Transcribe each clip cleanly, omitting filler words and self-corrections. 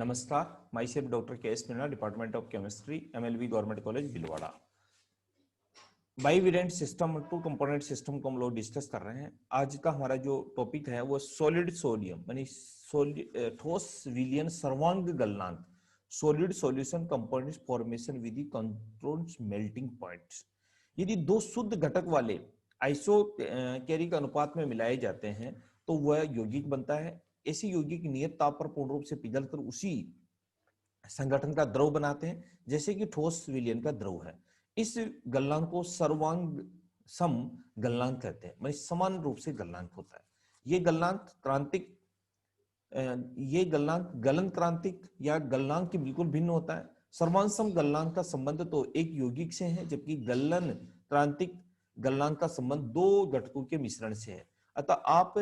नमस्कार, my self doctor K S Meena, department of chemistry, MLV government college Bhilwara. Bivalent system, two component system को हम लोग discuss कर रहे हैं। आज का हमारा जो टॉपिक है वो सॉलिड सोडियम यानी ठोस विलयन सर्वांग गलनांक, सॉलिड सॉल्यूशन कंपोनेंट फॉर्मेशन विधि कंट्रोल्स मेल्टिंग पॉइंट्स। यदि दो शुद्ध घटक वाले आइसोकेरिक अनुपात में मिलाए जाते हैं तो वह यौगिक बनता है। ऐसे यौगिक नियत ताप पर पूर्ण रूप से पिघलकर उसी संगठन का द्रव बनाते हैं, जैसे कि ठोस विलयन का द्रव है। इस गलनांक को सर्वांग सम गलनांक कहते हैं, मतलब समान रूप से गलनांक होता है। ये गलनांक क्रांतिक ये गलनांक गलन क्रांतिक या गलनांक की बिल्कुल भिन्न होता है। सर्वांसम गलनांक का संबंध तो एक यौगिक से है, जबकि गलन क्रांतिक गलनांक का संबंध दो घटकों के मिश्रण से है। अतः आप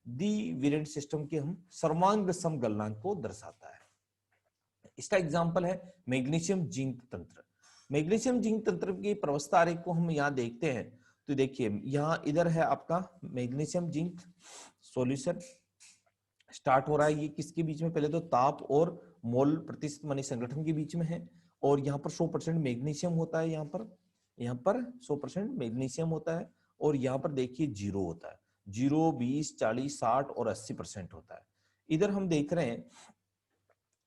द्विवेलेंट सिस्टम के हम सर्वांग सम गलनांक को दर्शाता है। इसका एग्जाम्पल है मैग्नीशियम जिंक तंत्र। मैग्नीशियम जिंक तंत्र की प्रवस्था आरेख को हम यहाँ देखते हैं तो देखिए, यहाँ इधर है आपका मैग्नीशियम जिंक सॉल्यूशन स्टार्ट हो रहा है। ये किसके बीच में? पहले तो ताप और मोल प्रतिशत मानी संगठन के बीच में है, और यहाँ पर 100% मैग्नीशियम होता है। यहाँ पर 100% मैग्नीशियम होता है, और यहाँ पर देखिए 0 होता है। 0, 20, 40, 60 और 80% होता है। इधर हम देख रहे हैं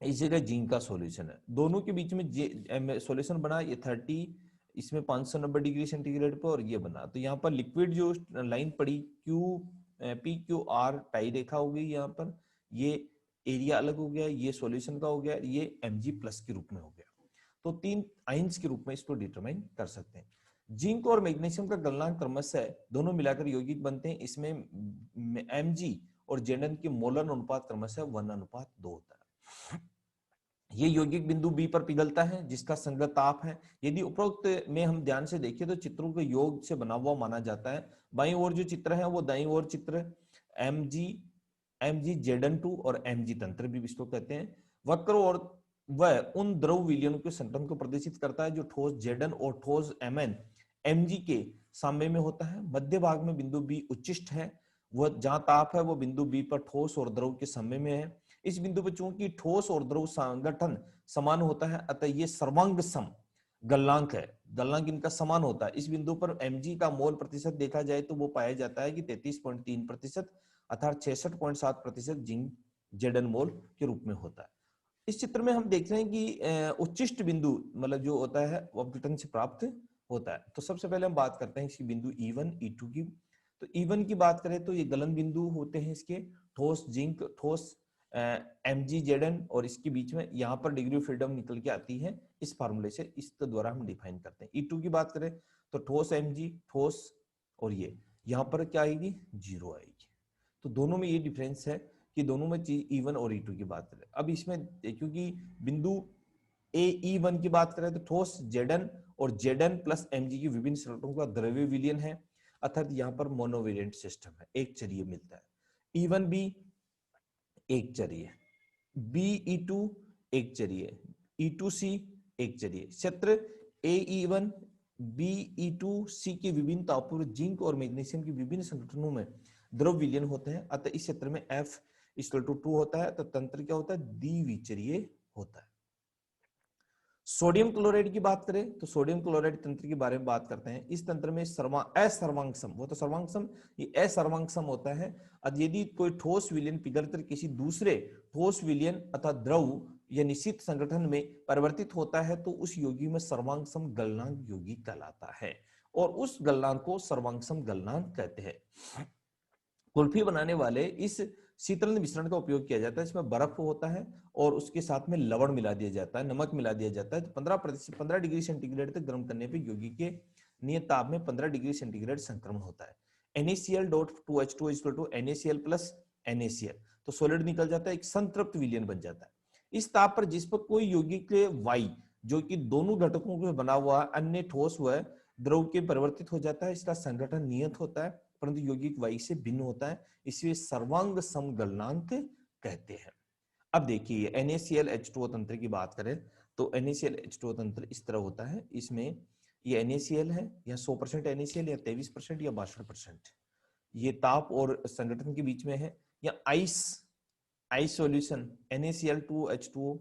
इस जगह जिंक का सॉल्यूशन है, दोनों के बीच में सॉल्यूशन बना ये 30, इसमें 590 डिग्री सेंटीग्रेड पर, और ये बना। तो यहाँ पर लिक्विड जो लाइन पड़ी PQR टाई रेखा हो गई, यहाँ पर ये एरिया अलग हो गया, ये सॉल्यूशन का हो गया, ये Mg+ के रूप में हो गया। तो 3 आइंस के रूप में इसको डिटरमाइन कर सकते हैं। जिंक और मैग्नीशियम का गलनांक क्रमशः दोनों मिलाकर यौगिक बनते हैं। इसमें Mg और Zn के मोलर अनुपात क्रमशः 1:2 होता है। ये यौगिक बिंदु बी पर पिघलता है, जिसका संगत ताप है। यदि उपरोक्त में हम ध्यान से देखें तो चित्रों के योग से बना हुआ माना जाता है। बाईं ओर जो चित्र है वो दाईं ओर चित्र Mg Zn2 और Mg तंत्र भी इसको कहते हैं। वक्र और वह उन द्रव विलयनों के संगठन को प्रदर्शित करता है जो ठोस Zn और ठोस Mn Mg के साम्य में होता है। मध्य भाग में बिंदु बी उच्चिष्ट है, वह जहां ताप है वो बिंदु बी पर ठोस और द्रव के साम्य में है। इस बिंदु पर चूंकि ठोस और द्रव संगठन समान होता है, अतः ये सर्वांग सम गलनांक है। गलनांक इनका समान होता है। इस बिंदु पर Mg का मोल प्रतिशत देखा जाए तो वो पाया जाता है कि 33.3% अर्थात 66.7% जिंक Zn मोल के रूप में होता है। इस चित्र में हम देख रहे हैं कि उच्चिष्ट बिंदु मतलब जो होता है वो अपघटन से प्राप्त होता है। तो सबसे पहले हम बात करते हैं इसकी बिंदु E1 E2 की। तो E1 की बात करें तो ये गलन बिंदु होते हैं इसके, ठोस जिंक ठोस Mg Zn, और इसके बीच में यहाँ पर डिग्री ऑफ फ्रीडम निकल के आती है इस फार्मूले से, इसके द्वारा हम डिफाइन करते हैं। E2 की बात करें तो ठोस Mg ठोस, और ये यहाँ पर क्या आएगी? 0 आएगी। तो दोनों में ये डिफरेंस है कि दोनों में E1 और E2 की बात करें। अब इसमें क्योंकि बिंदु E1 की बात करें तो ठोस Zn और Zn प्लस Mg की विभिन्न संगठनों का द्रव्य विलयन है, अर्थात यहाँ पर मोनोवेरिएंट सिस्टम है, एक चरीय मिलता है। E1b एक चरीय, BE2 एक चरीय, E2C एक चरीय। क्षेत्र AE1 BE2C के विभिन्न तापों पर जिंक और मैग्नीशियम की विभिन्न संगठनों में द्रव विलयन होते हैं, अतः इस क्षेत्र में F=2 होता है। तो तंत्र क्या होता है? द्विविचरीय होता है। सोडियम क्लोराइड की बात करें तो सोडियम क्लोराइड तंत्र के बारे में बात करते हैं। इस तंत्र में असर्वांगसम, वो तो सर्वांगसम, ये असर्वांगसम होता है। यदि कोई ठोस विलयन पिघलकर किसी दूसरे ठोस विलयन अथवा द्रव या निश्चित संगठन में परिवर्तित होता है तो उस यौगिक में सर्वांगसम गलनांक यौगिक कहलाता है, और उस गलनांक को सर्वांगसम गलनांक कहते हैं। कुल्फी बनाने वाले इस शीतल मिश्रण का उपयोग किया जाता है। इसमें बर्फ होता है और उसके साथ में लवण मिला दिया जाता है, नमक मिला दिया जाता है। तो 15 डिग्री सेंटीग्रेड तक गर्म करने पर यौगिक के नियत ताप में 15 डिग्री सेंटीग्रेड संक्रमण होता है। NaCl.2H2 NaCl प्लस NaCl, तो सॉलिड निकल जाता है, एक संतृप्त विलयन बन जाता है। इस ताप पर जिस पर कोई यौगिक Y जो कि दोनों घटकों के बना हुआ अन्य ठोस व द्रव के परिवर्तित हो जाता है, इसका संगठन नियत होता है परंतु यौगिक Y से भिन्न होता है, इसलिए सर्वांग सम गलनांक कहते हैं। अब देखिए NaCl तंत्र की बात करें तो NaCl तंत्र इस तरह होता है। इसमें ये NaCl है, या 100% NaCl या 23% या 62%, ये ताप और संगठन के बीच में है, या आइस आई सॉल्यूशन NaCl2H2O,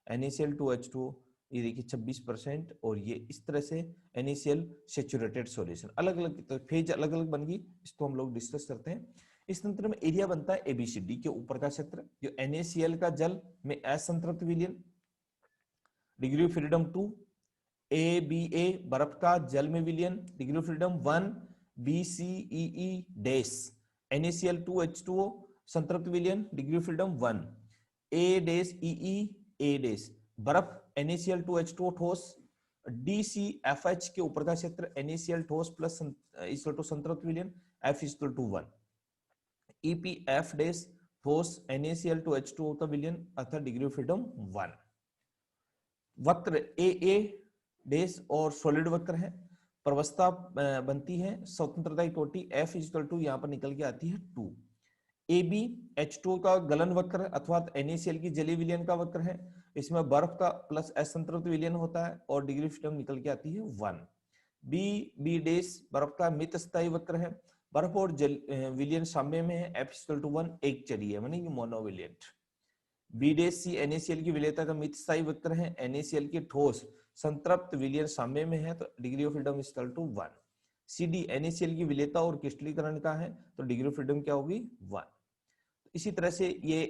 NaCl2H2O, ये देखिए 26%, और ये इस तरह से NaCl सैचुरेटेड सॉल्यूशन। अलग अलग फेज अलग अलग बन गई, इसको हम लोग डिस्कस करते हैं। इस तंत्र में एरिया बनता है ABCD के ऊपर का क्षेत्र, जो NaCl का जल में असंतृप्त विलयन, डिग्री ऑफ फ्रीडम 2, ABA बर्फ का जल में विलयन, degree of freedom 1, BCEE dash NaCl2H2O संतृप्त विलयन, degree of freedom 1, A-EE A dash बर्फ NaCl2H2O ठोस, DCFH के ऊपर का क्षेत्र NaCl ठोस प्लस इक्वल टू संतृप्त विलयन, F equal to 1, EPF dash ठोस NaCl2H2O का विलयन अर्थात डिग्री ऑफ फ्रीडम 1। वक्र AA डैश और सॉलिड वक्र है, प्रवस्था बनती है स्वतंत्रता की कोटि F इक्वल टू यहाँ पर निकल के आती है 2। AB H2O का गलन वक्र अथवा NaCl की जलीय विलयन का वक्र है, इसमें बर्फ का प्लस असंतृप्त विलयन होता है और डिग्री ऑफ फ्रीडम निकल के आती है 1। B डैश बर्फ का मित स्थायी वक्र है, बर्फ और जल विलयन साम्य में है, F इक्वल टू 1 एक चरी है माने मोनोविलियंट। B-C NaCl की विलेयता का मित स्थायी वक्र है, NaCl की ठोस संतृप्त विलयन साम्य में है तो degree of freedom equal to 1। CD NaCl की विलेयता और क्रिस्टलीकरण का है तो डिग्री ऑफ फ्रीडम क्या होगी 1। इसी तरह से ये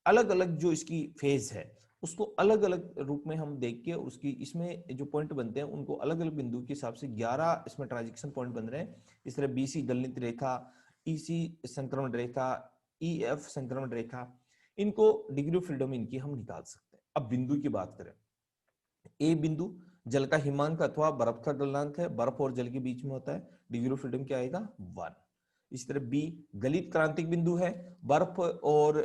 अलग अलग जो इसकी फेज है उसको अलग अलग रूप में हम देख के उसकी इसमें जो पॉइंट बनते हैं उनको अलग अलग बिंदु के हिसाब से 11 इसमें ट्रांजिशन पॉइंट बन रहे हैं। इस तरह BC गलनित रेखा, EC संक्रमण रेखा, EF संक्रमण रेखा, इनको डिग्री ऑफ फ्रीडम इनकी हम निकाल सकते हैं। अब बिंदु की बात करें, ए बिंदु जल का हिमांक अथवा बर्फ का गलनांक है, बर्फ और जल के बीच में होता है, डिग्री ऑफ फ्रीडम क्या आएगा 1। इस तरह बी गलित क्रांतिक बिंदु है, बर्फ और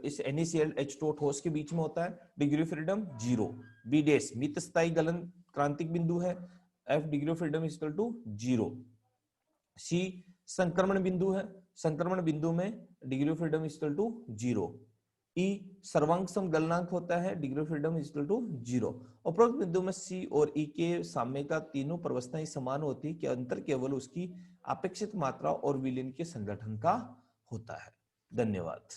इस NaCl H2O ठोस के बीच में होता है, degree of freedom 0। B dash मित स्थायी गलन क्रांतिक बिंदु है, F degree of freedom equal to 0। C संक्रमण बिंदु है, संक्रमण बिंदु में degree of freedom equal to 0। E सर्वांग सम गलनांक होता है, degree of freedom equal to 0। उपरोक्त बिंदु में सी और ई के साम्य का तीनों प्रवस्थाएं समान होती है कि अंतर केवल उसकी अपेक्षित मात्रा और विलयन के संगठन का होता है। धन्यवाद।